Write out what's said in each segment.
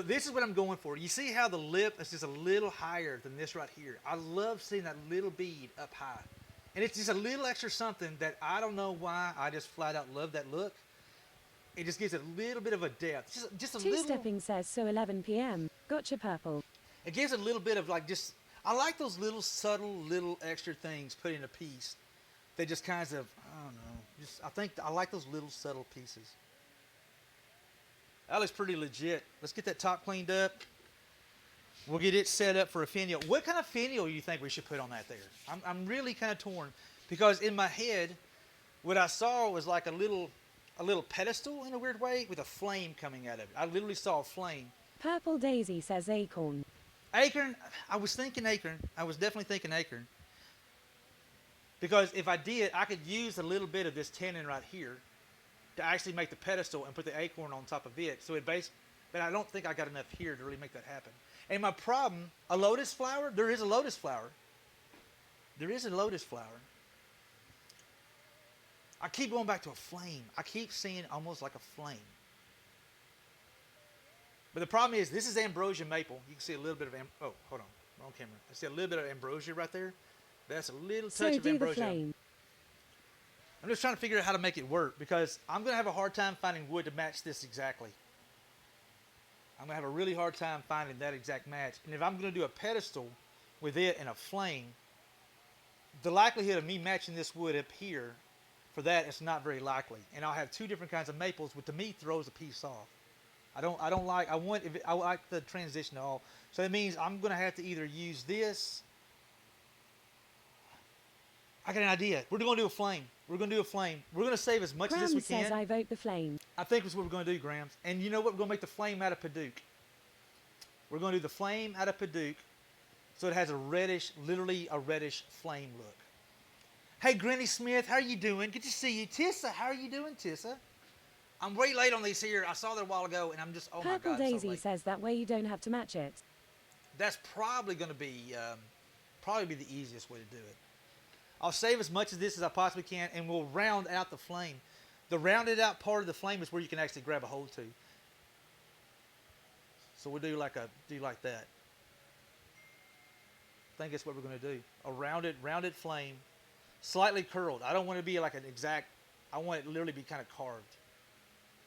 this is what I'm going for. You see how the lip is just a little higher than this right here. I love seeing that little bead up high. And it's just a little extra something that I don't know why. I just flat out love that look. It just gives it a little bit of a depth. Just a little. Two-stepping says, so 11 p.m. Gotcha, Purple. It gives it a little bit of like just, I like those little subtle little extra things put in a piece. They just kinds of, I don't know. I think I like those little subtle pieces. That looks pretty legit. Let's get that top cleaned up. We'll get it set up for a finial. What kind of finial do you think we should put on that there? I'm really kind of torn because in my head, what I saw was like a little pedestal in a weird way with a flame coming out of it. I literally saw a flame. Purple Daisy says acorn. Acorn, I was thinking acorn. I was definitely thinking acorn. Because if I did, I could use a little bit of this tenon right here to actually make the pedestal and put the acorn on top of it. So but I don't think I got enough here to really make that happen. And my problem, a lotus flower, there is a lotus flower. There is a lotus flower. I keep going back to a flame. I keep seeing almost like a flame. But the problem is, this is ambrosia maple. You can see a little bit of, oh, hold on, wrong camera. I see a little bit of ambrosia right there. That's a little touch of ambrosia. I'm just trying to figure out how to make it work because I'm going to have a hard time finding wood to match this exactly. I'm going to have a really hard time finding that exact match. And if I'm going to do a pedestal with it and a flame, the likelihood of me matching this wood up here for that is not very likely. And I'll have two different kinds of maples, which to me throws a piece off. I like the transition to all. So that means I'm going to have to either use this. I got an idea. We're going to do a flame. We're going to do a flame. We're going to save as much of this we can. Says I vote the flame. I think that's what we're going to do, Grams. And you know what? We're going to make the flame out of Padauk. We're going to do the flame out of Padauk so it has a reddish, literally a reddish flame look. Hey, Granny Smith, how are you doing? Good to see you. Tissa, how are you doing, Tissa? I'm way late on these here. I saw that a while ago, and I'm just, oh my God, Purple Daisy so late. says that way you don't have to match it. That's probably going to be, the easiest way to do it. I'll save as much of this as I possibly can, and we'll round out the flame. The rounded out part of the flame is where you can actually grab a hold to. So we'll do like that. I think that's what we're going to do. A rounded flame, slightly curled. I don't want it to be like an exact, I want it to literally be kind of carved.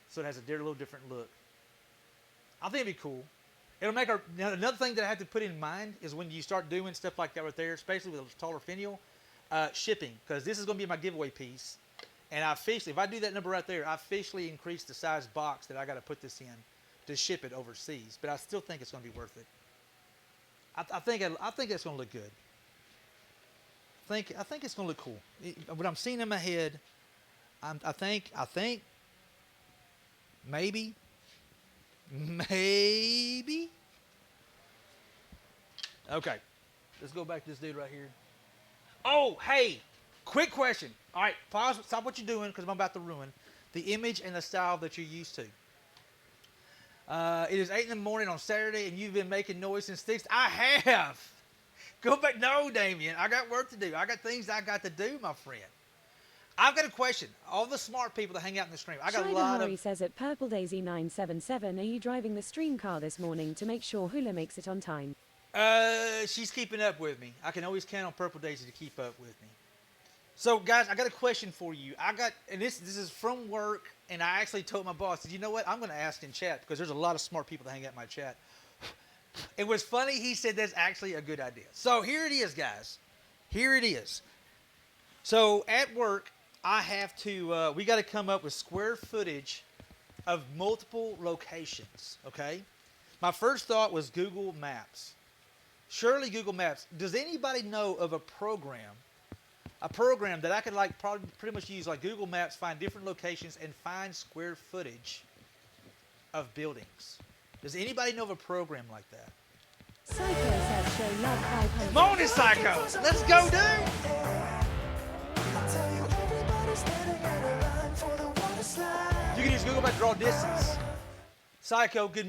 So it has a little different look. I think it'd be cool. It'll make another thing that I have to put in mind is when you start doing stuff like that right there, especially with a taller finial, shipping, because this is going to be my giveaway piece. And if I do that number right there, I officially increased the size box that I got to put this in to ship it overseas. But I still think it's going to be worth it. I think it's going to look good. I think it's going to look cool. What I'm seeing in my head, I think maybe. Okay, let's go back to this dude right here. Oh, hey, quick question. All right, pause, stop what you're doing because I'm about to ruin the image and the style that you're used to. It is 8 in the morning on Saturday and you've been making noise since 6. I have. Go back. No, Damien, I got work to do. I got things I got to do, my friend. I've got a question. All the smart people that hang out in the stream. I got a lot of... says at Purple Daisy 977, are you driving the stream car this morning to make sure Hula makes it on time? She's keeping up with me. I can always count on Purple Daisy to keep up with me. So, guys, I got a question for you. And this is from work, and I actually told my boss, you know what? I'm going to ask in chat because there's a lot of smart people that hang out in my chat. It was funny. He said that's actually a good idea. So here it is, guys. Here it is. So at work, I have to, we got to come up with square footage of multiple locations, okay? My first thought was Google Maps. Surely Google Maps. Does anybody know of a program that I could probably pretty much use like Google Maps, find different locations and find square footage of buildings? Does anybody know of a program like that? Psycho says show love 500. Morning, Psycho. Let's go, dude. You can use Google Maps to draw distance. Psycho, good